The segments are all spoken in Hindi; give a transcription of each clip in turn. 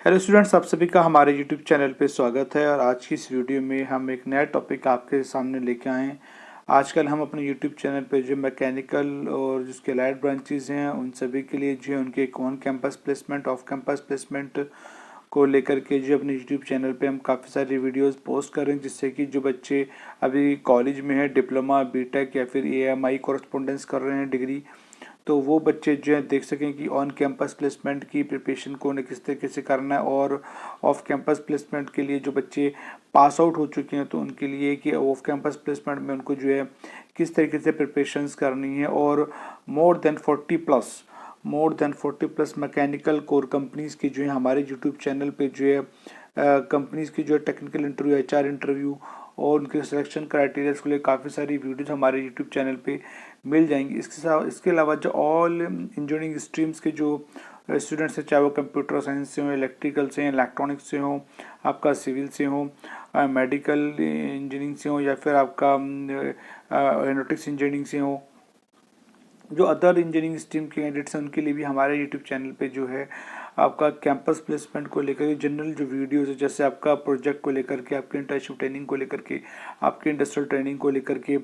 हेलो स्टूडेंट्स, आप सभी का हमारे यूट्यूब चैनल पे स्वागत है। और आज की इस वीडियो में हम एक नया टॉपिक आपके सामने लेके आए हैं। आजकल हम अपने यूट्यूब चैनल पे जो मैकेनिकल और जिसके लाइट ब्रांचेस हैं उन सभी के लिए जो है उनके on campus placement, off campus placement को लेकर के जो अपने यूट्यूब चैनल पे हम काफ़ी सारी वीडियोस पोस्ट कर रहे हैं, जिससे कि जो बच्चे अभी कॉलेज में है, डिप्लोमा, बीटेक या फिर एएमआई कोरेस्पोंडेंस कर रहे हैं डिग्री, तो वो बच्चे जो है देख सकें कि ऑन कैंपस प्लेसमेंट की प्रिपरेशन को उन्हें किस तरीके से करना है। और ऑफ कैंपस प्लेसमेंट के लिए जो बच्चे पास आउट हो चुके हैं तो उनके लिए कि ऑफ कैंपस प्लेसमेंट में उनको जो है किस तरीके से प्रिपरेशंस करनी है। और more than 40+ mechanical core companies की जो है हमारे यूट्यूब चैनल पे जो है कंपनीज़ की जो है टेक्निकल इंटरव्यू, एचआर इंटरव्यू और उनके सिलेक्शन क्राइटेरियाज के लिए काफ़ी सारी वीडियोज़ हमारे यूट्यूब चैनल पे मिल जाएंगी। इसके अलावा जो ऑल इंजीनियरिंग स्ट्रीम्स के जो स्टूडेंट्स हैं, चाहे वो कंप्यूटर साइंस से हों, इलेक्ट्रिकल से, इलेक्ट्रॉनिक्स से हों, आपका सिविल से हो, मेडिकल इंजीनियरिंग से हो, या फिर आपका एरोनॉटिक्स इंजीनियरिंग से हो, जो अदर इंजीनियरिंग स्ट्रीम के कैंडिडेट्स हैं उनके लिए भी हमारे यूट्यूब चैनल पे जो है आपका कैंपस प्लेसमेंट को लेकर जनरल जो वीडियोज़ है, जैसे आपका प्रोजेक्ट को लेकर के, आपके इंटर्नशिप ट्रेनिंग को लेकर के, आपके इंडस्ट्रियल ट्रेनिंग को लेकर के,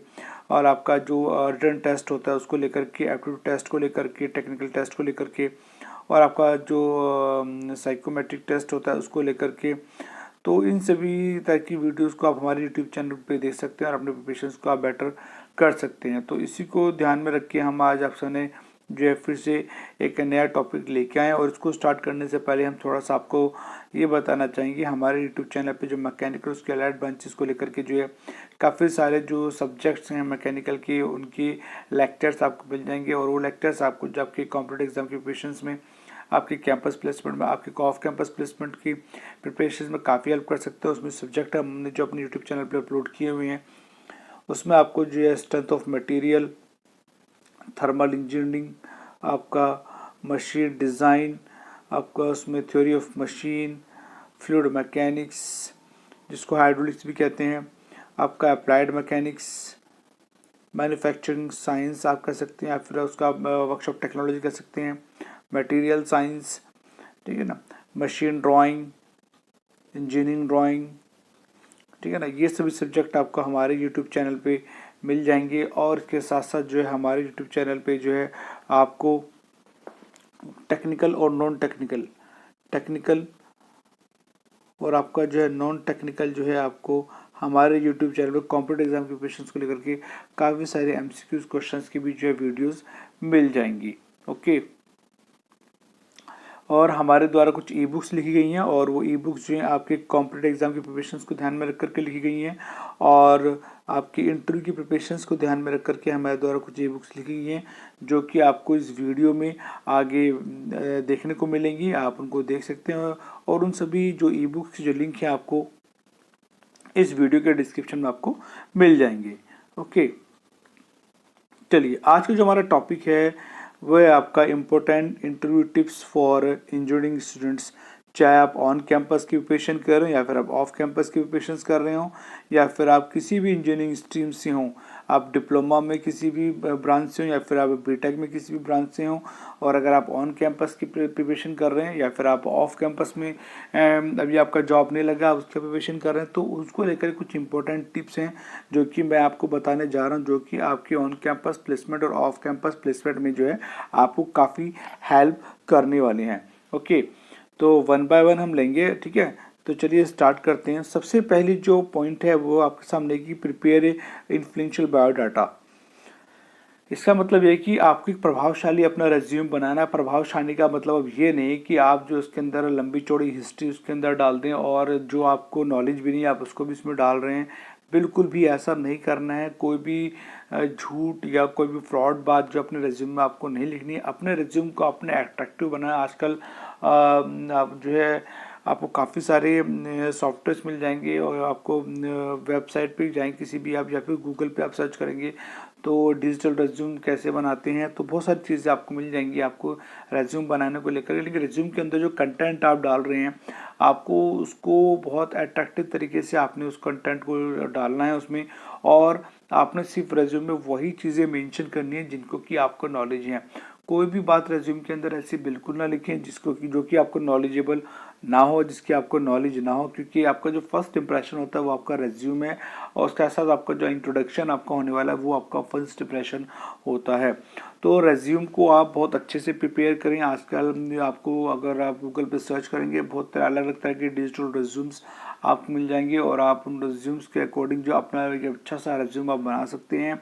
और आपका जो रिटन टेस्ट होता है उसको लेकर के, एप्टीट्यूड टेस्ट को लेकर के, टेक्निकल टेस्ट को लेकर के, और आपका जो साइकोमेट्रिक टेस्ट होता है उसको लेकर के। तो इन सभी तरह की वीडियोस को आप हमारे यूट्यूब चैनल पे देख सकते हैं और अपने प्रिपरेशंस को आप बेटर कर सकते हैं। तो इसी को ध्यान में रख के हम आज आप सबने जो है फिर से एक नया टॉपिक लेके आए। और इसको स्टार्ट करने से पहले हम थोड़ा सा आपको ये बताना चाहेंगे, हमारे यूट्यूब चैनल पे जो मैकेनिकल उसके अलर्ट ब्रांचेस को लेकर के जो है काफ़ी सारे जो सब्जेक्ट्स हैं मैकेनिकल के, उनकी लेक्चर्स आपको मिल जाएंगे। और वो लेक्चर्स आपको जब आपके कॉम्पिटेटिव एग्जाम की प्रिपरेशंस में, आपके कैंपस प्लेसमेंट में, आपके ऑफ कैंपस प्लेसमेंट की प्रिपरेशन में काफ़ी हेल्प कर सकते हैं। उसमें सब्जेक्ट हमने जो अपने यूट्यूब चैनल पर अपलोड किए हुए हैं, उसमें आपको जो है strength of material, thermal engineering, आपका मशीन डिज़ाइन, आपका उसमें theory of machine, fluid mechanics जिसको हाइड्रोलिक्स भी कहते हैं, आपका अप्लाइड मैकेनिक्स, मैन्युफैक्चरिंग साइंस आप कह सकते हैं, या फिर उसका वर्कशॉप टेक्नोलॉजी कह सकते हैं, मटेरियल साइंस, ठीक है ना, मशीन ड्राइंग, इंजीनियरिंग ड्राइंग, ठीक है ना। ये सभी सब्जेक्ट आपको हमारे यूट्यूब चैनल पे मिल जाएंगे। और इसके साथ साथ जो है हमारे यूट्यूब चैनल पे जो है आपको टेक्निकल और नॉन टेक्निकल और आपका जो है नॉन टेक्निकल जो है आपको हमारे यूट्यूब चैनल पे कॉम्पिटेटिव एग्जाम की क्वेश्चंस को लेकर के काफ़ी सारे एमसीक्यूज क्वेश्चंस की भी जो है वीडियोस मिल जाएंगी। ओके। और हमारे द्वारा कुछ ई बुक्स लिखी गई हैं, और वो ई बुक्स जो हैं आपके कॉम्पिटेटिव एग्जाम की प्रिपरेशंस को ध्यान में रख करके लिखी गई हैं, और आपकी इंटरव्यू की प्रिपरेशंस को ध्यान में रख करके हमारे द्वारा कुछ ई बुक्स लिखी गई हैं, जो कि आपको इस वीडियो में आगे देखने को मिलेंगी। आप उनको देख सकते हैं, और उन सभी जो ई बुक्स जो लिंक है आपको इस वीडियो के डिस्क्रिप्शन में आपको मिल जाएंगे। ओके, चलिए आज का जो हमारा टॉपिक है वो है आपका important interview tips for engineering students. चाहे आप ऑन कैंपस की प्रिपरेशन कर रहे हो, या फिर आप ऑफ कैंपस की प्रिपरेशन कर रहे हो, या फिर आप किसी भी इंजीनियरिंग स्ट्रीम से हो, आप डिप्लोमा में किसी भी ब्रांच से हो, या फिर आप बीटेक में किसी भी ब्रांच से हो, और अगर आप ऑन कैंपस की प्रिपरेशन कर रहे हैं, या फिर आप ऑफ कैंपस में अभी आपका जॉब नहीं लगा, उसकी प्रिपरेशन कर रहे हैं, तो उसको लेकर कुछ इंपॉर्टेंट टिप्स हैं जो कि मैं आपको बताने जा रहा हूं, जो कि आपके ऑन कैंपस प्लेसमेंट और ऑफ कैंपस प्लेसमेंट में जो है आपको काफ़ी हेल्प करने वाले हैं। ओके, तो वन बाय वन हम लेंगे, ठीक है। तो चलिए स्टार्ट करते हैं। सबसे पहली जो पॉइंट है वो आपके सामने की प्रिपेयर इन्फ्लुएंशियल बायोडाटा। इसका मतलब ये कि आपको एक प्रभावशाली अपना रेज्यूम बनाना। प्रभावशाली का मतलब अब ये नहीं कि आप जो उसके अंदर लंबी चौड़ी हिस्ट्री उसके अंदर डाल दें, और जो आपको नॉलेज भी नहीं आप उसको भी इसमें डाल रहे हैं। बिल्कुल भी ऐसा नहीं करना है। कोई भी झूठ या कोई भी फ्रॉड बात जो अपने रेज्यूम में आपको नहीं लिखनी है। अपने रेज्यूम को अपने अट्रैक्टिव बनाना। आजकल आप जो है आपको काफ़ी सारे सॉफ्टवेयर्स मिल जाएंगे, और आपको वेबसाइट पे जाएंगे किसी भी आप, या फिर गूगल पे आप सर्च करेंगे तो डिजिटल रेज्यूम कैसे बनाते हैं, तो बहुत सारी चीज़ें आपको मिल जाएंगी आपको रेज्यूम बनाने को लेकर। लेकिन रेज्यूम के अंदर जो कंटेंट आप डाल रहे हैं, आपको उसको बहुत अट्रैक्टिव तरीके से आपने उस कंटेंट को डालना है उसमें, और आपने सिर्फ रेज्यूम में वही चीज़ें मेंशन करनी है जिनको कि आपको नॉलेज है। कोई भी बात रेज्यूम के अंदर ऐसी बिल्कुल ना लिखें जो कि आपको नॉलेजेबल ना हो, जिसकी आपको नॉलेज ना हो, क्योंकि आपका जो फर्स्ट इंप्रेशन होता है वो आपका रेज्यूम है, और उसके साथ आपका जो इंट्रोडक्शन आपका होने वाला है वो आपका फर्स्ट इंप्रेशन होता है। तो रेज्यूम को आप बहुत अच्छे से प्रिपेयर करें। आजकल आपको, अगर आप गूगल पे सर्च करेंगे, बहुत अलग अलग तरह के डिजिटल रेज्यूम्स आपको मिल जाएंगे, और आप उन रेज्यूम्स के अकॉर्डिंग जो अपना एक अच्छा सा रेज्यूम आप बना सकते हैं।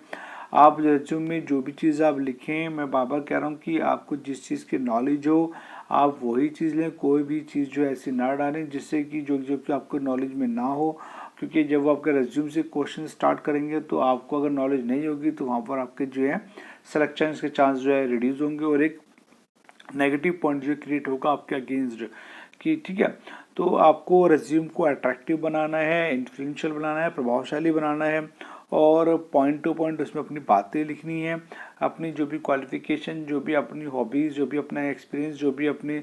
आप रेज्यूम में जो भी चीज़ आप लिखें, मैं बार बार कह रहा हूँ कि आपको जिस चीज़ की नॉलेज हो आप वही चीज़ लें, कोई भी चीज़ जो ऐसी ना डालें जिससे कि जो जो कि आपको नॉलेज में ना हो, क्योंकि जब वो आपके रेज्यूम से क्वेश्चन स्टार्ट करेंगे तो आपको अगर नॉलेज नहीं होगी तो वहाँ पर आपके जो है सिलेक्शन के चांस जो है रिड्यूस होंगे, और एक नेगेटिव पॉइंट जो क्रिएट होगा आपके अगेंस्ट कि ठीक है। तो आपको रेज्यूम को अट्रैक्टिव बनाना है, इन्फ्लुएंशियल बनाना है, प्रभावशाली बनाना है, और पॉइंट टू पॉइंट उसमें अपनी बातें लिखनी है, अपनी जो भी क्वालिफिकेशन, जो भी अपनी हॉबीज़, जो भी अपना एक्सपीरियंस, जो भी अपनी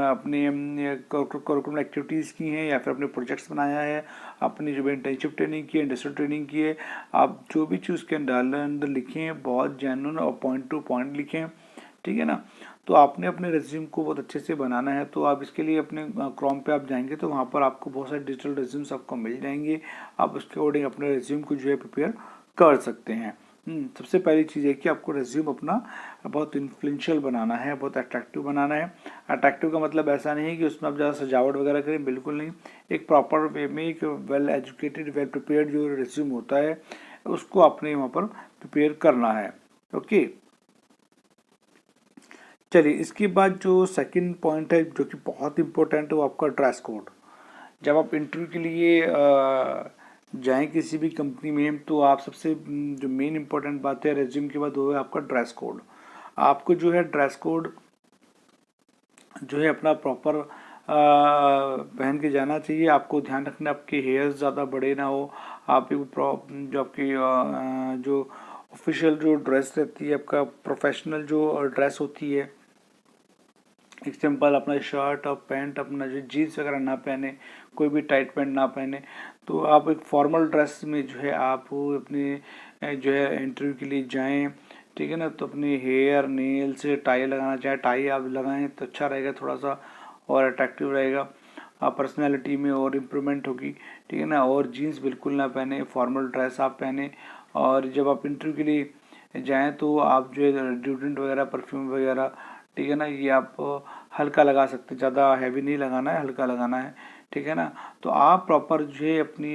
अपनी करिकुलर एक्टिविटीज़ की हैं या फिर अपने प्रोजेक्ट्स बनाया है, अपनी जो भी इंटर्नशिप ट्रेनिंग की है, इंडस्ट्रियल ट्रेनिंग की है, आप जो भी चीज़ के अंदर लिखें बहुत जेन्युइन और पॉइंट टू पॉइंट लिखें, ठीक है ना। तो आपने अपने रेज्यूम को बहुत अच्छे से बनाना है, तो आप इसके लिए अपने क्रोम पे आप जाएंगे तो वहाँ पर आपको बहुत सारे डिजिटल रेज्यूम्स आपको मिल जाएंगे। आप उसके अकॉर्डिंग अपने रेज्यूम को जो है प्रिपेयर कर सकते हैं। सबसे पहली चीज़ है कि आपको रेज्यूम अपना बहुत इन्फ्लुएंशियल बनाना है, बहुत अट्रैक्टिव बनाना है। अट्रैक्टिव का मतलब ऐसा नहीं है कि उसमें आप ज़्यादा सजावट वगैरह करें, बिल्कुल नहीं। एक प्रॉपर वे में एक वेल एजुकेटेड, वेल प्रिपेयर्ड जो रेज्यूम होता है उसको आपने वहाँ पर प्रिपेयर करना है। ओके, चलिए इसके बाद जो सेकंड पॉइंट है जो कि बहुत इंपॉर्टेंट है वो आपका ड्रेस कोड। जब आप इंटरव्यू के लिए जाएं किसी भी कंपनी में, तो आप सबसे जो मेन इंपॉर्टेंट बात है रेज्यूम के बाद वो है आपका ड्रेस कोड। आपको जो है ड्रेस कोड जो है अपना प्रॉपर पहन के जाना चाहिए। आपको ध्यान रखना आपके हेयर्स ज़्यादा बड़े ना हो। आप जो आपकी जो ऑफिशियल जो ड्रेस रहती है, आपका प्रोफेशनल जो ड्रेस होती है, एक सिंपल अपना शर्ट और पैंट, अपना जो जीन्स वगैरह ना पहने, कोई भी टाइट पैंट ना पहने, तो आप एक फॉर्मल ड्रेस में जो है आप अपने जो है इंटरव्यू के लिए जाएं, ठीक है ना। तो अपने हेयर नेल से टाई लगाना, चाहे टाई आप लगाएं तो अच्छा रहेगा थोड़ा सा, और अट्रैक्टिव रहेगा, पर्सनैलिटी में और इम्प्रूवमेंट होगी, ठीक है ना। और जीन्स बिल्कुल ना पहने, फॉर्मल ड्रेस आप पहने। और जब आप इंटरव्यू के लिए जाएं तो आप जो है डिओड्रेंट वगैरह, परफ्यूम वगैरह, ठीक है ना, ये आप हल्का लगा सकते हैं, ज़्यादा हैवी नहीं लगाना है, हल्का लगाना है, ठीक है ना। तो आप प्रॉपर जो है अपनी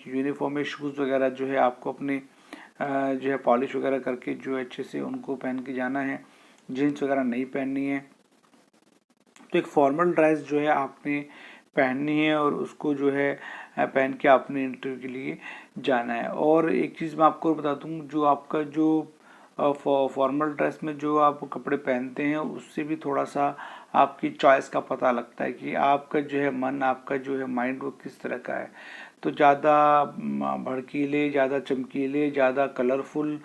यूनिफॉर्म में शूज़ वगैरह जो है आपको अपने जो है पॉलिश वगैरह करके जो है अच्छे से उनको पहन के जाना है, जीन्स वगैरह नहीं पहननी है। तो एक फॉर्मल ड्रेस जो है आपने पहननी है, और उसको जो है पहन के आपने इंटरव्यू के लिए जाना है। और एक चीज़ मैं आपको बता दूं, जो आपका जो फॉर्मल ड्रेस में जो आप कपड़े पहनते हैं उससे भी थोड़ा सा आपकी चॉइस का पता लगता है कि आपका जो है मन, आपका जो है माइंड वो किस तरह का है। तो ज़्यादा भड़कीले, ज़्यादा चमकीले, ज़्यादा कलरफुल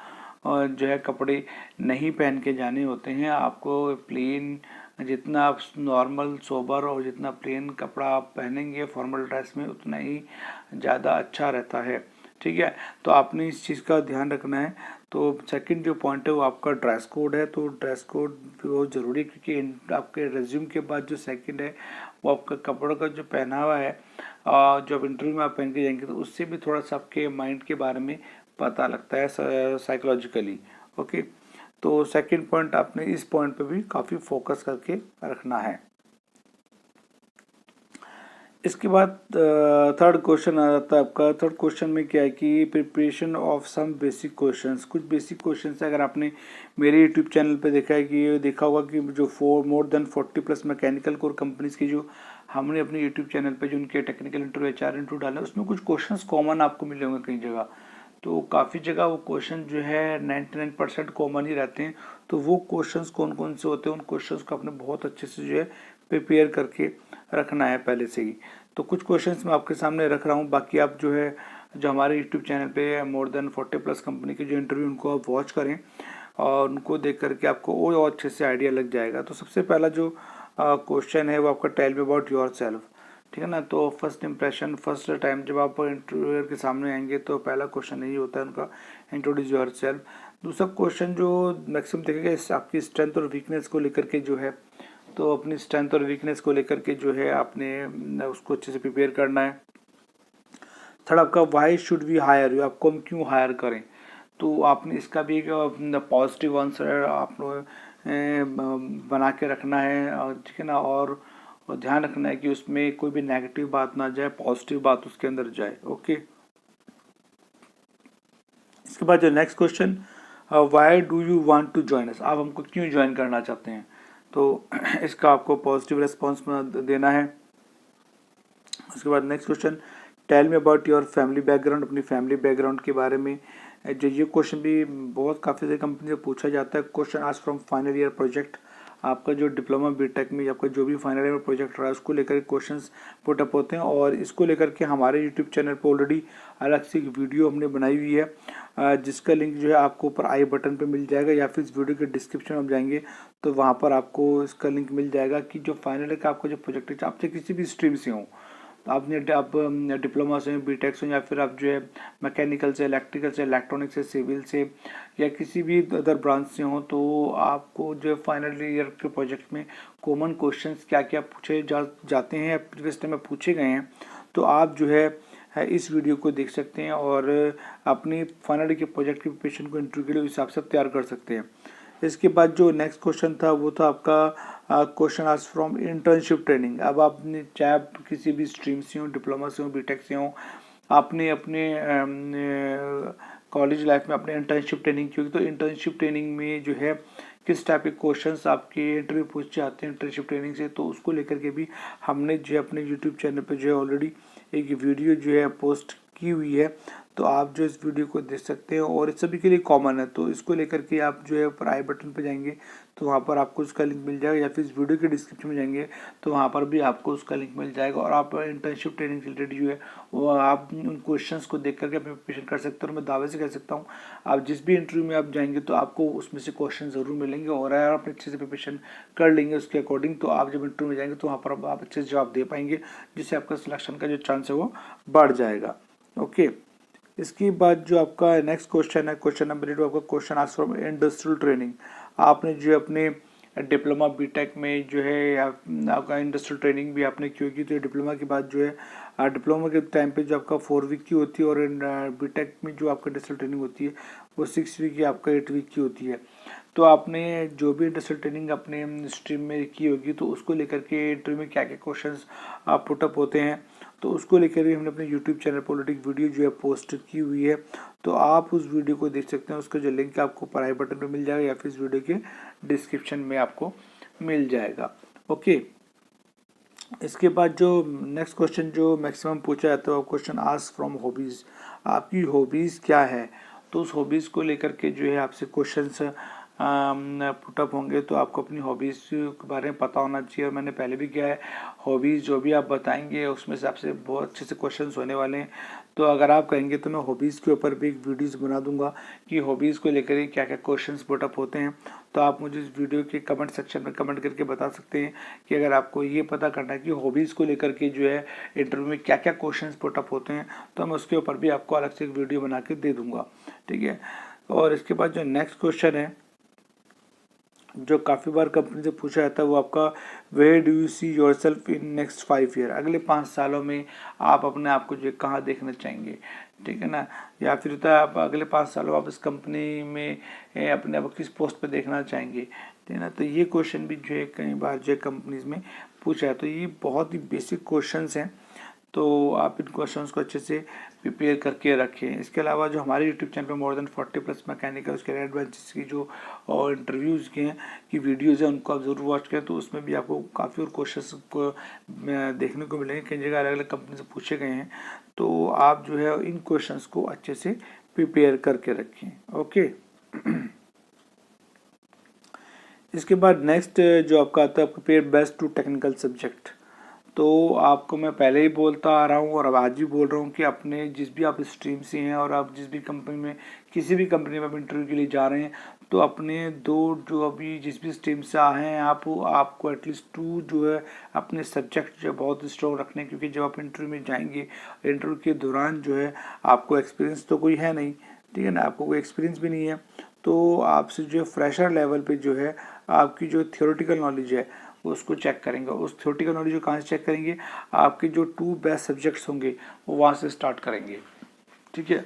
जो है कपड़े नहीं पहन के जाने होते हैं। आपको प्लेन, जितना आप नॉर्मल सोबर और जितना प्लेन कपड़ा आप पहनेंगे फॉर्मल ड्रेस में उतना ही ज़्यादा अच्छा रहता है, ठीक है। तो आपने इस चीज़ का ध्यान रखना है। तो सेकंड जो पॉइंट है वो आपका ड्रेस कोड है। तो ड्रेस कोड बहुत ज़रूरी है, क्योंकि आपके रेज्यूम के बाद जो सेकंड है वो आपका कपड़ों का जो पहनावा है, जब इंटरव्यू में आप पहन के जाएंगे तो उससे भी थोड़ा सा आपके माइंड के बारे में पता लगता है साइकोलॉजिकली। ओके, तो सेकंड पॉइंट आपने इस पॉइंट पे भी काफ़ी फोकस करके रखना है। इसके बाद थर्ड क्वेश्चन आ जाता है आपका। थर्ड क्वेश्चन में क्या है कि preparation of some basic questions. कुछ बेसिक क्वेश्चंस है, अगर आपने मेरे यूट्यूब चैनल पे देखा है कि देखा होगा कि जो more than 40+ mechanical core companies की जो हमने अपने यूट्यूब चैनल पे जो उनके टेक्निकल इंटरव्यू, एचआर इंटरव्यू डाले, उसमें कुछ क्वेश्चंस कॉमन आपको मिले होंगे कई जगह। तो काफ़ी जगह वो क्वेश्चन जो है 99% कॉमन ही रहते हैं। तो वो क्वेश्चंस कौन कौन से होते हैं, उन क्वेश्चंस को आपने बहुत अच्छे से जो है प्रिपेयर करके रखना है पहले से ही। तो कुछ क्वेश्चंस मैं आपके सामने रख रहा हूँ, बाकी आप जो है जो हमारे यूट्यूब चैनल पे मोर देन 40+ कंपनी के जो इंटरव्यू उनको आप वॉच करें, और उनको देख करके आपको और अच्छे से आइडिया लग जाएगा। तो सबसे पहला जो क्वेश्चन है वो आपका tell me about your self, ठीक है ना। तो फर्स्ट इंप्रेशन, फर्स्ट टाइम जब आप इंटरव्यूअर के सामने आएंगे तो पहला क्वेश्चन यही होता है उनका, इंट्रोड्यूस योर सेल्फ। दूसरा क्वेश्चन जो मैक्सिमम देखेगा आपकी स्ट्रेंथ और वीकनेस को लेकर के जो है, तो अपनी स्ट्रेंथ और वीकनेस को लेकर के जो है आपने उसको अच्छे से प्रिपेयर करना है। थर्ड आपका why should we hire you, आपको हम क्यों हायर करें, तो आपने इसका भी एक पॉजिटिव आंसर आप लोग बना के रखना है, ठीक है ना। और ध्यान रखना है कि उसमें कोई भी नेगेटिव बात ना जाए, पॉजिटिव बात उसके अंदर जाए। ओके, इसके बाद जो next question, why do you want to join us, आप हमको क्यों ज्वाइन करना चाहते हैं, तो इसका आपको पॉजिटिव रेस्पॉन्स देना है। उसके बाद next question, tell me about your family background, अपनी फैमिली बैकग्राउंड के बारे में। जो ये क्वेश्चन भी बहुत काफ़ी सारी कंपनी से पूछा जाता है। क्वेश्चन आज फ्रॉम फाइनल ईयर प्रोजेक्ट, आपका जो डिप्लोमा बीटेक में आपका जो भी फाइनल ईयर प्रोजेक्ट रहा है उसको लेकर क्वेश्चंस पुट अप होते हैं, और इसको लेकर के हमारे यूट्यूब चैनल पर ऑलरेडी अलग से एक वीडियो हमने बनाई हुई है, जिसका लिंक जो है आपको ऊपर आई बटन पे मिल जाएगा, या फिर इस वीडियो के डिस्क्रिप्शन में आप जाएंगे तो वहाँ पर आपको इसका लिंक मिल जाएगा कि जो फाइनल का आपका जो प्रोजेक्ट है, आपसे किसी भी स्ट्रीम से हो, आपने आप डिप्लोमा से, बीटेक से, या फिर आप जो है मैकेनिकल से, इलेक्ट्रिकल से, इलेक्ट्रॉनिक से, सिविल से, या किसी भी अदर ब्रांच से हो, तो आपको जो है फाइनल ईयर के प्रोजेक्ट में कॉमन क्वेश्चंस क्या क्या पूछे जाते हैं या प्रीवियस टाइम में पूछे गए हैं, तो आप जो है इस वीडियो को देख सकते हैं और अपनी फाइनल के प्रोजेक्ट की प्रिपरेशन को इंटरव्यू के लिए उस हिसाब से तैयार कर सकते हैं। इसके बाद जो नेक्स्ट क्वेश्चन था वो था आपका क्वेश्चन आज फ्रॉम इंटर्नशिप ट्रेनिंग। अब आपने चाहे आप किसी भी स्ट्रीम से हो, डिप्लोमा से हो, बीटेक से हो, आपने अपने कॉलेज लाइफ में अपने इंटर्नशिप ट्रेनिंग की होगी, तो इंटर्नशिप ट्रेनिंग में जो है किस टाइप के क्वेश्चंस आपके इंटरव्यू पूछे जाते हैं इंटर्नशिप ट्रेनिंग से, तो उसको लेकर के भी हमने जो है अपने यूट्यूब चैनल पे जो है ऑलरेडी एक वीडियो जो है पोस्ट की हुई है, तो आप जो इस वीडियो को देख सकते हैं और इस सभी के लिए कॉमन है। तो इसको लेकर के आप जो है ऊपर आई बटन पे जाएंगे तो वहाँ पर आपको उसका लिंक मिल जाएगा, या फिर इस वीडियो के डिस्क्रिप्शन में जाएंगे तो वहाँ पर भी आपको उसका लिंक मिल जाएगा, और आप इंटर्नशिप ट्रेनिंग से रिलेटेड जो है वो आप उन क्वेश्चंस को देख करके प्रिपरेशन कर सकते हो। और मैं दावे से कह सकता हूँ आप जिस भी इंटरव्यू में आप जाएंगे तो आपको उसमें से क्वेश्चन ज़रूर मिलेंगे, और अगर आप अच्छे से प्रिपरेशन कर लेंगे उसके अकॉर्डिंग तो आप जब इंटरव्यू में जाएंगे तो वहाँ पर आप अच्छे से जवाब दे पाएंगे, जिससे आपका सिलेक्शन का जो चांस है वो बढ़ जाएगा। ओके, इसके बाद जो आपका नेक्स्ट क्वेश्चन है, क्वेश्चन नंबर 8, आपका क्वेश्चन आज फ्रॉम इंडस्ट्रियल ट्रेनिंग। आपने जो अपने डिप्लोमा बीटेक में जो है आपका इंडस्ट्रियल ट्रेनिंग भी आपने की होगी, तो डिप्लोमा के बाद जो है डिप्लोमा के टाइम पे जो आपका 4 वीक की होती है, और बीटेक में जो आपका इंडस्ट्रियल ट्रेनिंग होती है वो 6 वीक की, आपका 8 वीक की होती है। तो आपने जो भी इंडस्ट्रियल ट्रेनिंग अपने स्ट्रीम में की होगी तो उसको लेकर के इंटरव्यू में क्या क्या क्वेश्चंस पुटअप होते हैं, तो उसको लेकर भी हमने अपने यूट्यूब चैनल पर ऑलरेडी वीडियो जो है पोस्ट की हुई है, तो आप उस वीडियो को देख सकते हैं। उसका जो लिंक आपको ऊपर आई बटन पे मिल जाएगा, या फिर इस वीडियो के डिस्क्रिप्शन में आपको मिल जाएगा। ओके, इसके बाद जो नेक्स्ट क्वेश्चन जो मैक्सिमम पूछा जाता है वो क्वेश्चन आस्क फ्रॉम हॉबीज़, आपकी हॉबीज़ क्या है, तो उस हॉबीज़ को लेकर के जो है आपसे क्वेश्चंस पुटअप होंगे, तो आपको अपनी हॉबीज़ के बारे में पता होना चाहिए। और मैंने पहले भी किया है, हॉबीज़ जो भी आप बताएंगे उसमें से आपसे बहुत अच्छे से क्वेश्चंस होने वाले हैं, तो अगर आप कहेंगे तो मैं हॉबीज़ के ऊपर भी एक वीडियोस बना दूंगा कि हॉबीज़ को लेकर क्या क्या क्वेश्चंस पुटअप होते हैं। तो आप मुझे इस वीडियो के कमेंट सेक्शन में कमेंट करके बता सकते हैं कि अगर आपको ये पता करना है कि हॉबीज़ को लेकर के जो है इंटरव्यू में क्या क्या क्वेश्चंस पुटअप होते हैं, तो मैं उसके ऊपर भी आपको अलग से एक वीडियो बना के दे दूँगा, ठीक है। और इसके बाद जो नेक्स्ट क्वेश्चन है जो काफ़ी बार कंपनी से पूछा जाता है वो आपका where do you see your self in next 5 year, अगले 5 सालों में आप अपने आप को जो कहाँ देखना चाहेंगे, ठीक है ना। या फिर होता है आप अगले 5 सालों आप इस कंपनी में अपने आप किस पोस्ट पे देखना चाहेंगे, ठीक है ना। तो ये क्वेश्चन भी जो है कई बार जो है कंपनीज में पूछा है, तो ये बहुत ही बेसिक क्वेश्चंस हैं, तो आप इन क्वेश्चंस को अच्छे से प्रिपेयर करके रखें। इसके अलावा जो हमारे यूट्यूब चैनल पे मोर देन 40+ मैकेनिकल उसके एडवांस की जो और इंटरव्यूज़ के हैं की वीडियोज़ हैं उनको आप ज़रूर वॉच करें, तो उसमें भी आपको काफ़ी और क्वेश्चंस को देखने को मिलेंगे, कई जगह अलग अलग कंपनी से पूछे गए हैं, तो आप जो है इन क्वेश्चंस को अच्छे से प्रिपेयर करके रखें। ओके, इसके बाद नेक्स्ट जो आपका आता है prepare best to technical subject. तो आपको मैं पहले ही बोलता आ रहा हूँ और अब आज भी बोल रहा हूँ कि अपने जिस भी आप स्ट्रीम से हैं और आप जिस भी कंपनी में किसी भी कंपनी में आप इंटरव्यू के लिए जा रहे हैं, तो अपने दो जो अभी जिस भी स्ट्रीम से आए हैं आपको एटलीस्ट 2 जो है अपने सब्जेक्ट जो है बहुत स्ट्रॉन्ग रखने, क्योंकि जब आप इंटरव्यू में जाएंगे इंटरव्यू के दौरान जो है आपको एक्सपीरियंस तो कोई है नहीं, ठीक है ना, आपको कोई एक्सपीरियंस भी नहीं है, तो आपसे जो फ्रेशर लेवल पे जो है आपकी जो थियोरेटिकल नॉलेज है उसको चेक करेंगे। उस थ्योरेटिकल नॉलेज को कहाँ से चेक करेंगे, आपके जो 2 बेस्ट सब्जेक्ट्स होंगे वो वहाँ से स्टार्ट करेंगे, ठीक है।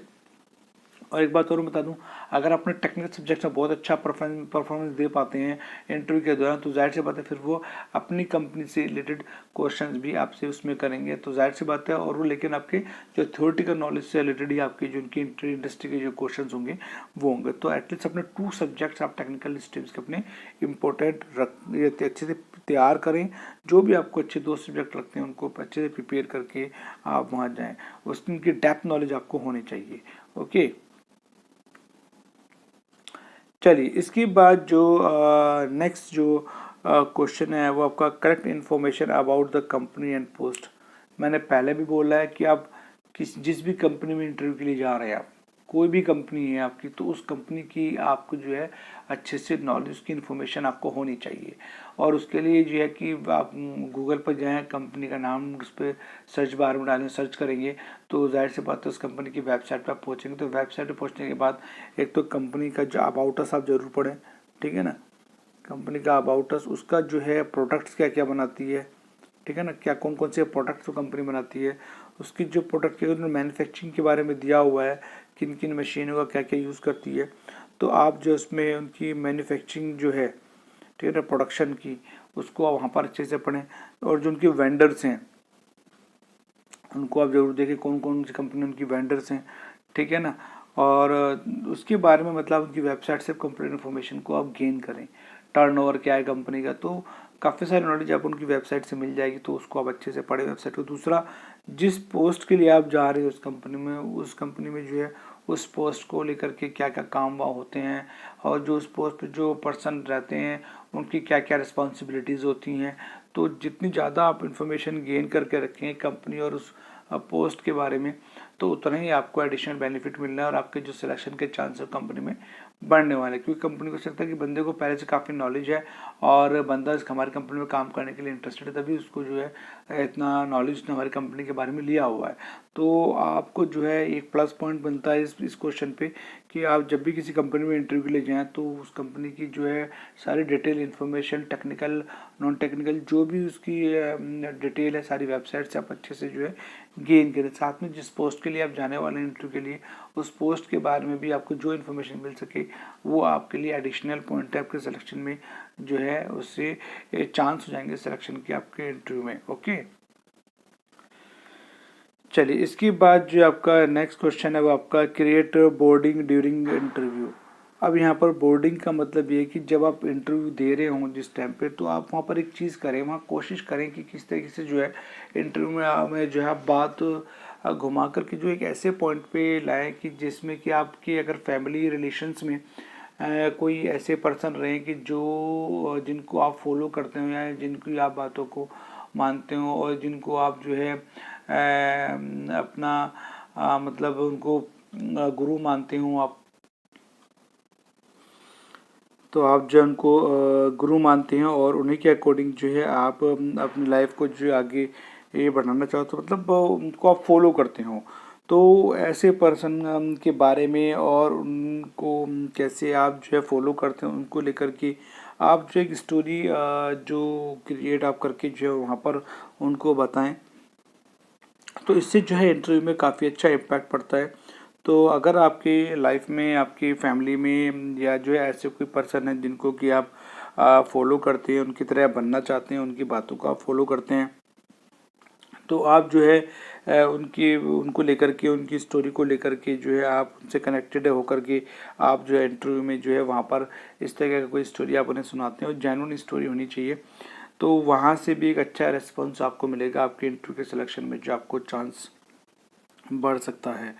और एक बात और बता दूं, अगर अपने टेक्निकल सब्जेक्ट में बहुत अच्छा परफॉर्मेंस दे पाते हैं इंटरव्यू के दौरान, तो जाहिर सी बात है फिर वो अपनी कंपनी से रिलेटेड क्वेश्चंस भी आपसे उसमें करेंगे, तो जाहिर सी बात है। और वो लेकिन आपके जो थ्योरेटिकल नॉलेज से रिलेटेड ही आपके जो उनकी इंडस्ट्री के जो क्वेश्चन होंगे वो होंगे। तो एटलीस्ट अपने 2 सब्जेक्ट्स आप टेक्निकल स्ट्रीम्स के अपने इम्पोर्टेंट रख अच्छे से तैयार करें। जो भी आपको अच्छे 2 सब्जेक्ट लगते हैं उनको अच्छे से प्रिपेयर करके आप वहाँ जाएँ, उसकी डेप्थ नॉलेज आपको होनी चाहिए। ओके, चलिए इसके बाद जो नेक्स्ट जो क्वेश्चन है वो आपका correct information about the company and post. मैंने पहले भी बोला है कि आप जिस भी कंपनी में इंटरव्यू के लिए जा रहे हैं, आप कोई भी कंपनी है आपकी, तो उस कंपनी की आपको जो है अच्छे से नॉलेज की इन्फॉर्मेशन आपको होनी चाहिए। और उसके लिए जो है कि आप गूगल पर जाएँ, कंपनी का नाम उस पर सर्च बार में डालें, सर्च करेंगे तो जाहिर सी बात है उस कंपनी की वेबसाइट पर आप पहुँचेंगे। तो वेबसाइट पर पहुँचने के बाद एक तो कंपनी का जो अबाउट अस आप जरूर पढ़ें, ठीक है ना। कंपनी का अबाउट अस, उसका जो है प्रोडक्ट्स क्या क्या बनाती है, ठीक है ना, क्या कौन कौन से प्रोडक्ट्स वो कंपनी बनाती है, उसकी जो प्रोडक्ट के मैन्युफैक्चरिंग के बारे में दिया हुआ है, किन किन मशीनों का क्या क्या यूज़ करती है। तो आप जो उसमें उनकी मैन्युफैक्चरिंग जो है, ठीक है ना, प्रोडक्शन की, उसको आप वहाँ पर अच्छे से पढ़ें। और जो उनके वेंडर्स हैं उनको आप जरूर देखें, कौन कौन सी कंपनी उनकी वेंडर्स हैं, ठीक है ना। और उसके बारे में मतलब उनकी वेबसाइट से कंप्लीट इन्फॉर्मेशन को आप गेन करें। टर्नओवर क्या है कंपनी का, तो काफ़ी सारी नॉलेज आपको उनकी वेबसाइट से मिल जाएगी, तो उसको आप अच्छे से पढ़ें वेबसाइट को। दूसरा, जिस पोस्ट के लिए आप जा रहे हो उस कंपनी में जो है उस पोस्ट को लेकर के क्या क्या काम वहाँ होते हैं, और जो उस पोस्ट पे जो पर्सन रहते हैं उनकी क्या क्या रिस्पॉन्सिबिलिटीज़ होती हैं। तो जितनी ज़्यादा आप इन्फॉर्मेशन गेन करके रखें कंपनी और उस पोस्ट के बारे में, तो उतना ही आपको एडिशनल बेनिफिट मिलना है और आपके जो सिलेक्शन के चांस कंपनी में बढ़ने वाले। क्योंकि कंपनी को सकता है कि बंदे को पहले से काफ़ी नॉलेज है और बंदा हमारी कंपनी में काम करने के लिए इंटरेस्टेड है, तभी उसको जो है इतना नॉलेज हमारी कंपनी के बारे में लिया हुआ है। तो आपको जो है एक प्लस पॉइंट बनता है इस क्वेश्चन पे कि आप जब भी किसी कंपनी में इंटरव्यू के लिए जाएँ तो उस कंपनी की जो है सारी detail information, technical non technical जो भी उसकी डिटेल है, सारी वेबसाइट से आप अच्छे से जो है गेन करें। साथ में जिस पोस्ट के लिए आप जाने वाले हैं इंटरव्यू के लिए, उस पोस्ट के बारे में भी आपको जो इन्फॉर्मेशन मिल सके वो आपके लिए एडिशनल पॉइंट है, आपके सिलेक्शन में जो है उससे चांस हो जाएंगे सिलेक्शन के आपके इंटरव्यू में। ओके, चलिए इसके बाद जो आपका नेक्स्ट क्वेश्चन है वो आपका क्रिएट बोर्डिंग ड्यूरिंग इंटरव्यू। अब यहाँ पर बोर्डिंग का मतलब ये है कि जब आप इंटरव्यू दे रहे हों जिस टाइम पे, तो आप वहाँ पर एक चीज़ करें, वहाँ कोशिश करें कि किस तरीके से जो है इंटरव्यू में जो है बात घुमा करके जो एक ऐसे पॉइंट पे लाएं कि जिसमें कि आपके अगर फैमिली रिलेशंस में कोई ऐसे पर्सन रहे कि जो जिनको आप फॉलो करते हो या जिनकी आप बातों को मानते हो और जिनको आप जो है अपना मतलब उनको गुरु मानते हो आप, तो आप जो उनको गुरु मानते हैं और उन्हीं के अकॉर्डिंग जो है आप अपनी लाइफ को जो आगे ये बढ़ाना चाहते हो, मतलब उनको आप फॉलो करते हो। तो ऐसे पर्सन के बारे में और उनको कैसे आप जो है फॉलो करते हैं उनको लेकर के आप जो एक स्टोरी जो क्रिएट आप करके जो है वहाँ पर उनको बताएं, तो इससे जो है इंटरव्यू में काफ़ी अच्छा इम्पैक्ट पड़ता है। तो अगर आपकी लाइफ में आपकी फैमिली में या जो है ऐसे कोई पर्सन है जिनको कि आप फॉलो करते हैं, उनकी तरह बनना चाहते हैं, उनकी बातों को आप फॉलो करते हैं, तो आप जो है उनको लेकर के उनकी स्टोरी को लेकर के जो है आप उनसे कनेक्टेड होकर के आप जो है इंटरव्यू में जो है वहाँ पर इस तरह का कोई स्टोरी आप उन्हें सुनाते हैं और जेन्युइन स्टोरी होनी चाहिए। तो वहाँ से भी एक अच्छा रिस्पॉन्स आपको मिलेगा आपके इंटरव्यू के सिलेक्शन में, जो आपको चांस बढ़ सकता है।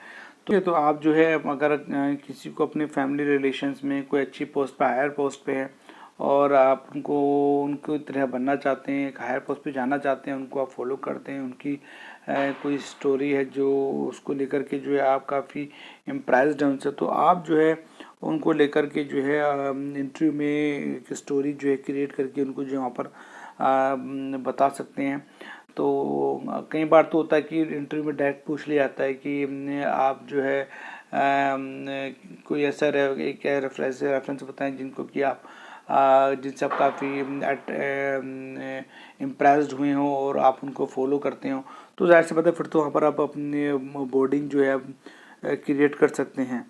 तो आप जो है अगर किसी को अपने फैमिली रिलेशंस में कोई अच्छी पोस्ट पे, हायर पोस्ट पे है और आप उनको तरह बनना चाहते हैं, एक हायर पोस्ट पे जाना चाहते हैं, उनको आप फॉलो करते हैं, उनकी कोई स्टोरी है जो उसको लेकर के जो है आप काफ़ी इम्प्रेस्ड हैं उनसे, तो आप जो है उनको लेकर के जो है इंटरव्यू में एक स्टोरी जो है क्रिएट करके उनको जो वहाँ पर बता सकते हैं। तो कई बार तो होता है कि इंटरव्यू में डायरेक्ट पूछ लिया जाता है कि आप जो है कोई ऐसा एक रेफरेंस बताएं जिनको कि आप जिनसे आप काफ़ी इम्प्रेस्ड हुए हों और आप उनको फॉलो करते हो, तो ज़ाहिर सी बात है फिर तो वहाँ पर आप अपने बोर्डिंग जो है क्रिएट कर सकते हैं,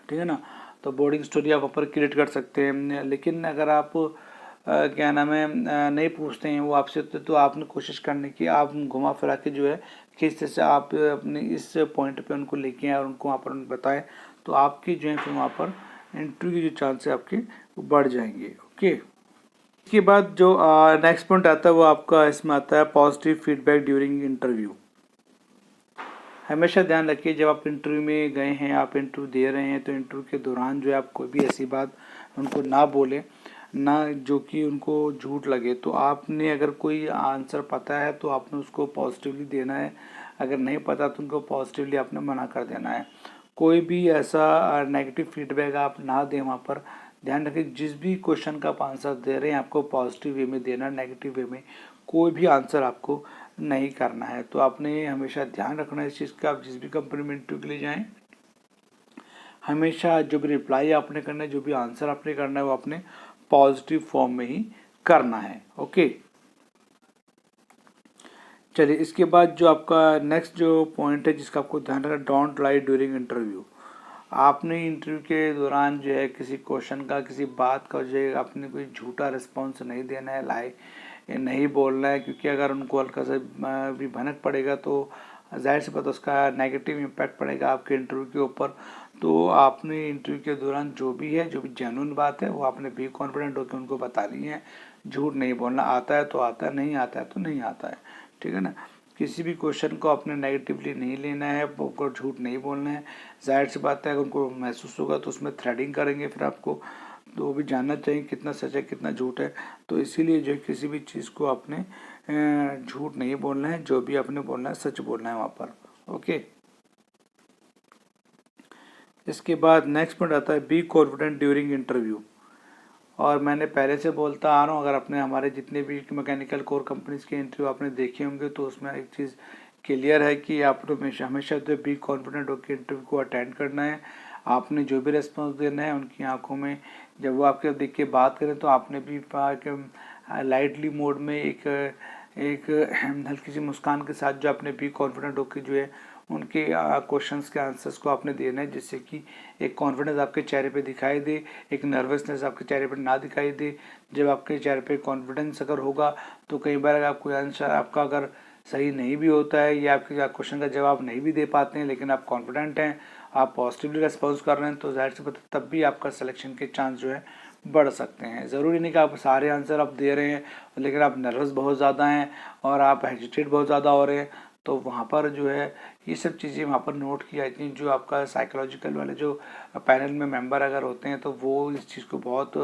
ठीक है ना। तो बोर्डिंग स्टोरी आप वहाँ पर क्रिएट कर सकते हैं। लेकिन अगर आप क्या नाम है नहीं पूछते हैं वो आपसे, तो आपने कोशिश करने की आप घुमा फिरा के जो है किस तरह से आप अपने इस पॉइंट पे उनको लेके आए और उनको वहाँ पर बताएं, तो आपकी जो है फिर वहाँ पर इंटरव्यू की जो चांस है आपके वो बढ़ जाएंगे। ओके, इसके बाद जो नेक्स्ट पॉइंट आता है वो आपका इसमें आता है पॉजिटिव फीडबैक ड्यूरिंग इंटरव्यू। हमेशा ध्यान रखिए जब आप इंटरव्यू में गए हैं, आप इंटरव्यू दे रहे हैं, तो इंटरव्यू के दौरान जो है आप कोई भी ऐसी बात उनको ना बोलें ना जो कि उनको झूठ लगे। तो आपने अगर कोई आंसर पता है तो आपने उसको पॉजिटिवली देना है, अगर नहीं पता तो उनको पॉजिटिवली आपने मना कर देना है। कोई भी ऐसा नेगेटिव फीडबैक आप ना दें वहाँ पर। ध्यान रखें जिस भी क्वेश्चन का आप आंसर दे रहे हैं आपको पॉजिटिव वे में देना, नेगेटिव वे में कोई भी आंसर आपको नहीं करना है। तो आपने हमेशा ध्यान रखना है इस चीज़ का। आप जिस भी कंपनी में इंटरव्यू के लिए जाएं, हमेशा जो भी रिप्लाई आपने करना है, जो भी आंसर आपने करना है, वो आपने पॉजिटिव फॉर्म में ही करना है। ओके, चलिए इसके बाद जो आपका नेक्स्ट जो पॉइंट है जिसका आपको ध्यान रखना, डोंट लाई ड्यूरिंग इंटरव्यू। आपने इंटरव्यू के दौरान जो है किसी क्वेश्चन का, किसी बात का जो है आपने कोई झूठा रिस्पॉन्स नहीं देना है, लाई नहीं बोलना है, क्योंकि अगर उनको हल्का सा भी भनक पड़ेगा तो जाहिर सी बात उसका नेगेटिव इम्पैक्ट पड़ेगा आपके इंटरव्यू के ऊपर। तो आपने इंटरव्यू के दौरान जो भी है, जो भी जेन्युइन बात है वो आपने बी कॉन्फिडेंट होकर उनको बतानी है। झूठ नहीं बोलना, आता है तो आता है, नहीं आता है तो नहीं आता है, ठीक है ना। किसी भी क्वेश्चन को आपने नेगेटिवली नहीं लेना है, उनको झूठ नहीं बोलना है। जाहिर सी बात है अगर उनको महसूस होगा तो उसमें थ्रेडिंग करेंगे फिर आपको, तो वो भी जानना चाहिए कितना सच है कितना झूठ है। तो इसीलिए जो किसी भी चीज़ को आपने झूठ नहीं बोलना है, जो भी आपने बोलना है सच बोलना है वहाँ पर। ओके, इसके बाद नेक्स्ट पॉइंट आता है बी कॉन्फिडेंट ड्यूरिंग इंटरव्यू। और मैंने पहले से बोलता आ रहा हूँ, अगर आपने हमारे जितने भी मैकेनिकल कोर कंपनीज के इंटरव्यू आपने देखे होंगे तो उसमें एक चीज़ क्लियर है कि आपको हमेशा तो बी कॉन्फिडेंट होकर इंटरव्यू को अटेंड करना है। आपने जो भी रेस्पॉन्स देना है उनकी आंखों में, जब वो आपके देख के बात करें तो आपने भी लाइटली मोड में एक हल्की सी मुस्कान के साथ जो आपने बी कॉन्फिडेंट होकर जो है उनके क्वेश्चंस के आंसर्स को आपने देना है, जिससे कि एक कॉन्फिडेंस आपके चेहरे पे दिखाई दे, एक नर्वसनेस आपके चेहरे पे ना दिखाई दे। जब आपके चेहरे पे कॉन्फिडेंस अगर होगा तो कई बार अगर कोई आंसर आपका अगर सही नहीं भी होता है या आपके क्वेश्चन का जवाब नहीं भी दे पाते हैं, लेकिन आप कॉन्फिडेंट हैं, आप पॉजिटिवली रिस्पॉन्स कर रहे हैं, तो जाहिर सी बात तब भी आपका सिलेक्शन के चांस जो है बढ़ सकते हैं। ज़रूरी नहीं कि आप सारे आंसर आप दे रहे हैं लेकिन आप नर्वस बहुत ज़्यादा हैं और आप हेजिटेट बहुत ज़्यादा हो रहे हैं, तो वहाँ पर जो है ये सब चीज़ें वहाँ पर नोट की जाती हैं। जो आपका साइकोलॉजिकल वाले जो पैनल में मेंबर अगर होते हैं तो वो इस चीज़ को बहुत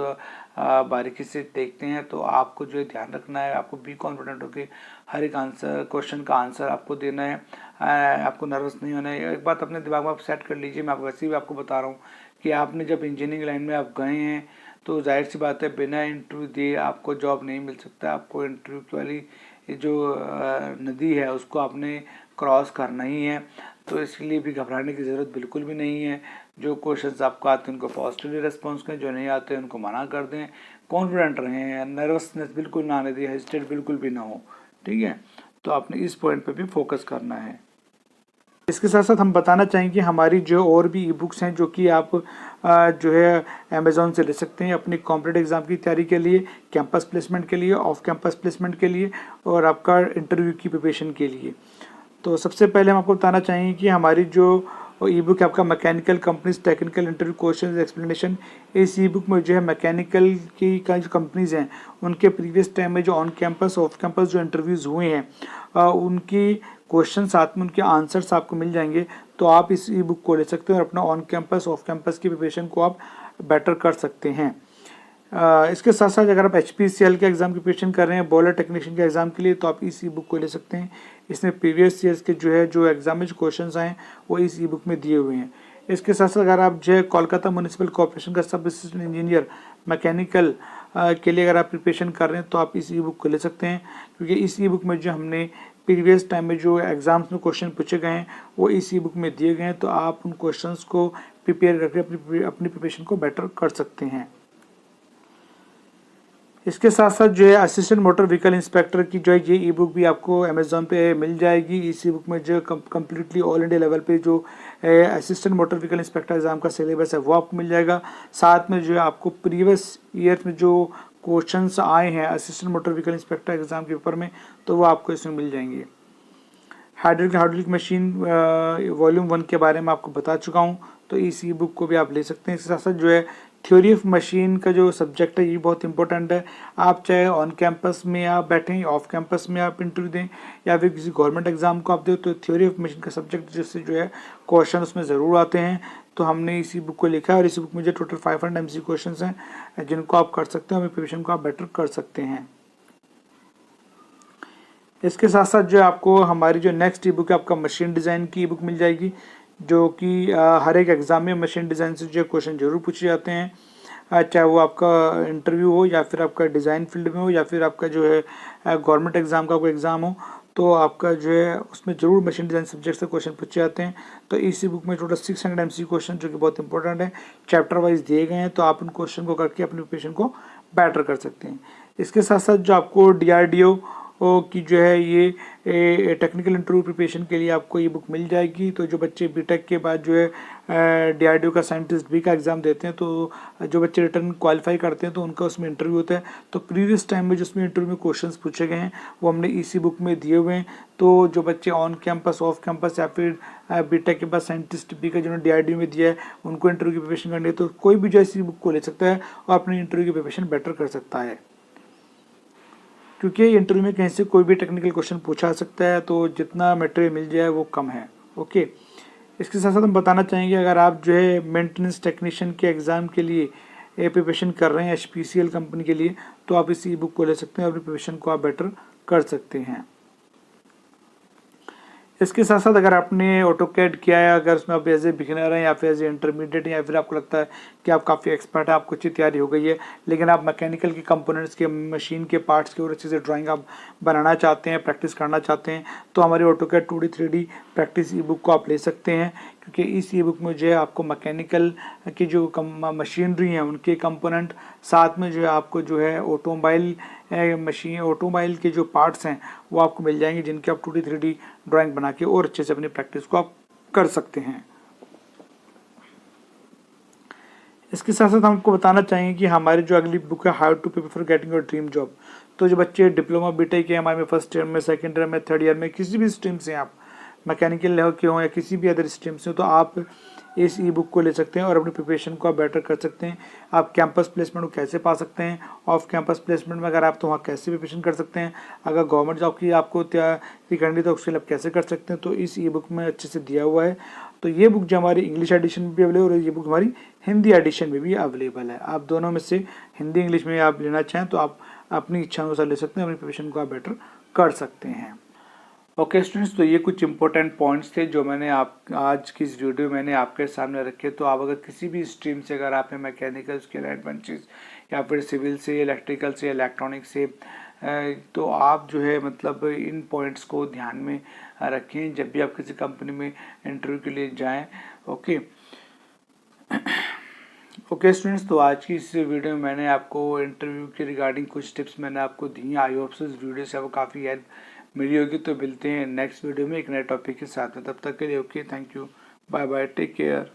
बारीकी से देखते हैं। तो आपको जो है ध्यान रखना है, आपको बी कॉन्फिडेंट होकर हर एक आंसर क्वेश्चन का आंसर आपको देना है। आपको नर्वस नहीं होना है। एक बात अपने दिमाग में आप सेट कर लीजिए, मैं वैसे भी आपको बता रहा हूँ कि आपने जब इंजीनियरिंग लाइन में आप गए हैं तो जाहिर सी बात है बिना इंटरव्यू दिए आपको जॉब नहीं मिल सकता। आपको इंटरव्यू वाली जो नदी है उसको आपने क्रॉस करना ही है, तो इसलिए भी घबराने की ज़रूरत बिल्कुल भी नहीं है। जो क्वेश्चंस आपको आते हैं उनको पॉजिटिवली रिस्पॉन्स करें, जो नहीं आते हैं उनको मना कर दें। कॉन्फिडेंट रहें, नर्वसनेस बिल्कुल ना आने दें, हेजिटेट बिल्कुल भी ना हो, ठीक है। तो आपने इस पॉइंट पे भी फोकस करना है। इसके साथ साथ हम बताना चाहेंगे हमारी जो और भी ई बुक्स हैं जो कि आप जो है अमेज़ॉन से ले सकते हैं अपनी कॉम्पिटेटिव एग्ज़ाम की तैयारी के लिए, कैंपस प्लेसमेंट के लिए, ऑफ कैंपस प्लेसमेंट के लिए और आपका इंटरव्यू की प्रिपरेशन के लिए। तो सबसे पहले हम आपको बताना चाहेंगे कि हमारी जो ई बुक है आपका mechanical companies technical interview question explanation, इस ई बुक में जो है मैकेनिकल की का जो कंपनीज हैं उनके प्रीवियस टाइम में जो ऑन कैंपस ऑफ कैंपस जो इंटरव्यूज़ हुए हैं उनकी क्वेश्चन साथ में उनके आंसर्स आपको मिल जाएंगे। तो आप इस ई बुक को ले सकते हैं और अपना ऑन कैंपस ऑफ कैंपस की प्रिपरेशन को आप बेटर कर सकते हैं। इसके साथ साथ अगर आप HPCL के एग्ज़ाम की प्रिपरेशन कर रहे हैं, बॉयलर टेक्नीशियन के एग्ज़ाम के लिए, तो आप इस ई बुक को ले सकते हैं। इसमें प्रीवियस ईयर्स के जो एग्ज़ाम में जो क्वेश्चन आए वो इस ई बुक में दिए हुए हैं। इसके साथ साथ अगर आप जो है कोलकाता म्यूनिसिपल कॉर्पोरेशन का सब असिस्टेंट इंजीनियर मैकेनिकल के लिए अगर आप प्रिपरेशन कर रहे हैं तो आप इस ई बुक को ले सकते हैं, क्योंकि इस ई बुक में जो हमने प्रीवियस टाइम में जो एग्ज़ाम्स में क्वेश्चन पूछे गए हैं वो इस ई बुक में दिए गए हैं। तो आप उन क्वेश्चंस को प्रिपेयर करके अपनी प्रिपरेशन को बेटर कर सकते हैं। इसके साथ साथ जो है असिस्टेंट मोटर व्हीकल इंस्पेक्टर की जो है ये ई बुक भी आपको अमेज़ॉन पे मिल जाएगी। इस ई बुक में जो कम्प्लीटली ऑल इंडिया लेवल पे जो assistant motor vehicle inspector exam का सिलेबस है वो आपको मिल जाएगा। साथ में जो है आपको प्रीवियस ईयर में जो क्वेश्चंस आए हैं assistant motor vehicle inspector exam के पेपर में, तो वो आपको इसमें मिल जाएंगे। हाइड्रोलिक मशीन वॉल्यूम 1 के बारे में आपको बता चुका हूँ, तो इस ई बुक को भी आप ले सकते हैं। इसके साथ साथ जो है थ्योरी ऑफ मशीन का जो सब्जेक्ट है ये बहुत इंपॉर्टेंट है। आप चाहे ऑन कैंपस में आप बैठें, ऑफ कैंपस में आप इंटरव्यू दें या फिर किसी गवर्नमेंट एग्जाम को आप दें, तो थ्योरी ऑफ मशीन का सब्जेक्ट जिससे जो है क्वेश्चन उसमें ज़रूर आते हैं। तो हमने इसी बुक को लिखा है और इसी बुक में जो टोटल 500 MC क्वेश्चन हैं जिनको आप कर सकते हैं और प्रिपरेशन को आप बेटर कर सकते हैं। इसके साथ साथ जो आपको हमारी जो नेक्स्ट ई बुक है आपका मशीन डिज़ाइन की ई बुक मिल जाएगी, जो कि हर एक एग्ज़ाम में मशीन डिज़ाइन से जो क्वेश्चन जरूर पूछे जाते हैं, चाहे वो आपका इंटरव्यू हो या फिर आपका डिज़ाइन फील्ड में हो या फिर आपका जो है गवर्नमेंट एग्ज़ाम का कोई एग्ज़ाम हो, तो आपका जो है उसमें ज़रूर मशीन डिज़ाइन सब्जेक्ट से क्वेश्चन पूछे जाते हैं। तो इसी बुक में टोटल 600 MC क्वेश्चन जो कि बहुत इंपॉर्टेंट है चैप्टर वाइज दिए गए हैं, तो आप उन क्वेश्चन को करके अपनी प्रिपरेशन को बेटर कर सकते हैं। इसके साथ साथ जो आपको DRDO की जो है ये टेक्निकल इंटरव्यू प्रिपरेशन के लिए आपको ये बुक मिल जाएगी। तो जो बच्चे बीटेक के बाद जो है DRDO का साइंटिस्ट भी का एग्ज़ाम देते हैं, तो जो बच्चे रिटर्न क्वालिफाई करते हैं तो उनका उसमें इंटरव्यू होता है। तो प्रीवियस टाइम में जिसमें इंटरव्यू में क्वेश्चंस पूछे गए हैं वो हमने इसी बुक में दिए हुए हैं। तो जो बच्चे ऑन कैंपस, ऑफ कैंपस या फिर बीटेक के बाद साइंटिस्ट भी का जिन्होंने DRDO में दिया है उनको इंटरव्यू की प्रिपरेशन करनी है, तो कोई भी जो इसी बुक को ले सकता है और अपनी इंटरव्यू की प्रिपरेशन बेटर कर सकता है, क्योंकि इंटरव्यू में कहीं से कोई भी टेक्निकल क्वेश्चन पूछा सकता है, तो जितना मटेरियल मिल जाए वो कम है। ओके, इसके साथ साथ हम बताना चाहेंगे अगर आप जो है मेंटेनेंस टेक्नीशियन के एग्ज़ाम के लिए प्रिपरेशन कर रहे हैं HPCL कंपनी के लिए, तो आप इस ई बुक को ले सकते हैं और अपनी प्रिपरेशन को आप बेटर कर सकते हैं। इसके साथ साथ अगर आपने ऑटोकैड किया है, अगर उसमें आप एज ए बिगिनर हैं या फिर एज ए इंटरमीडिएट हैं या फिर आपको लगता है कि आप काफ़ी एक्सपर्ट हैं, आपको अच्छी तैयारी हो गई है, लेकिन आप मैकेनिकल के कंपोनेंट्स के, मशीन के पार्ट्स के और अच्छे से ड्राइंग आप बनाना चाहते हैं, प्रैक्टिस करना चाहते हैं, तो हमारी ऑटोकैड 2D 3D प्रैक्टिस ई बुक को आप ले सकते हैं। क्योंकि इस ई बुक में जो है आपको मैकेनिकल की जो मशीनरी हैं उनके कंपोनेंट, साथ में जो है आपको जो है ऑटोमोबाइल के जो पार्ट्स हैं वो आपको मिल जाएंगे, जिनके आप 2D 3D ड्राइंग बना के और अच्छे से अपनी प्रैक्टिस को आप कर सकते हैं। इसके साथ साथ हम आपको बताना चाहेंगे कि हमारी जो अगली बुक है how to prepare for getting your dream job, तो जो बच्चे डिप्लोमा बीटेक के हमारे में फर्स्ट ईयर में, सेकंड ईयर में, थर्ड ईयर में, किसी भी स्ट्रीम से आप मैकेनिकल लेवल के हों या किसी भी अदर स्ट्रीम से हो, तो आप इस ई बुक को ले सकते हैं और अपनी प्रिपरेशन को आप बेटर कर सकते हैं। आप कैंपस प्लेसमेंट को कैसे पा सकते हैं, ऑफ कैंपस प्लेसमेंट में अगर आप तो वहाँ कैसे प्रिपरेशन कर सकते हैं, अगर गवर्नमेंट जॉब की आपको तैयारी करनी तो उसके लिए आप कैसे कर सकते हैं, तो इस ई बुक में अच्छे से दिया हुआ है। तो ये बुक जो हमारी इंग्लिश एडिशन में भी अवेलेबल है और ये बुक हमारी हिंदी एडिशन में भी अवेलेबल है। आप दोनों में से हिंदी इंग्लिश में आप लेना चाहें तो आप अपनी इच्छा अनुसार ले सकते हैं, अपनी प्रिपरेशन को आप बेटर कर सकते हैं। ओके स्टूडेंट्स, तो ये कुछ इंपॉर्टेंट पॉइंट्स थे जो मैंने आज की इस वीडियो में मैंने आपके सामने रखे। तो आप अगर किसी भी स्ट्रीम से, अगर आपने मैकेनिकल के एडवेंचर्स या फिर सिविल से, इलेक्ट्रिकल से, इलेक्ट्रॉनिक से, तो आप जो है मतलब इन पॉइंट्स को ध्यान में रखें जब भी आप किसी कंपनी में इंटरव्यू के लिए जाएं। ओके स्टूडेंट्स, तो आज की इस वीडियो में मैंने आपको इंटरव्यू के रिगार्डिंग कुछ टिप्स मैंने आपको दी। आई होप सो इस वीडियो से आपको काफ़ी हेल्प मिली होगी। तो मिलते हैं नेक्स्ट वीडियो में एक नए टॉपिक के साथ में, तब तक के लिए okay, thank you, bye bye, take care.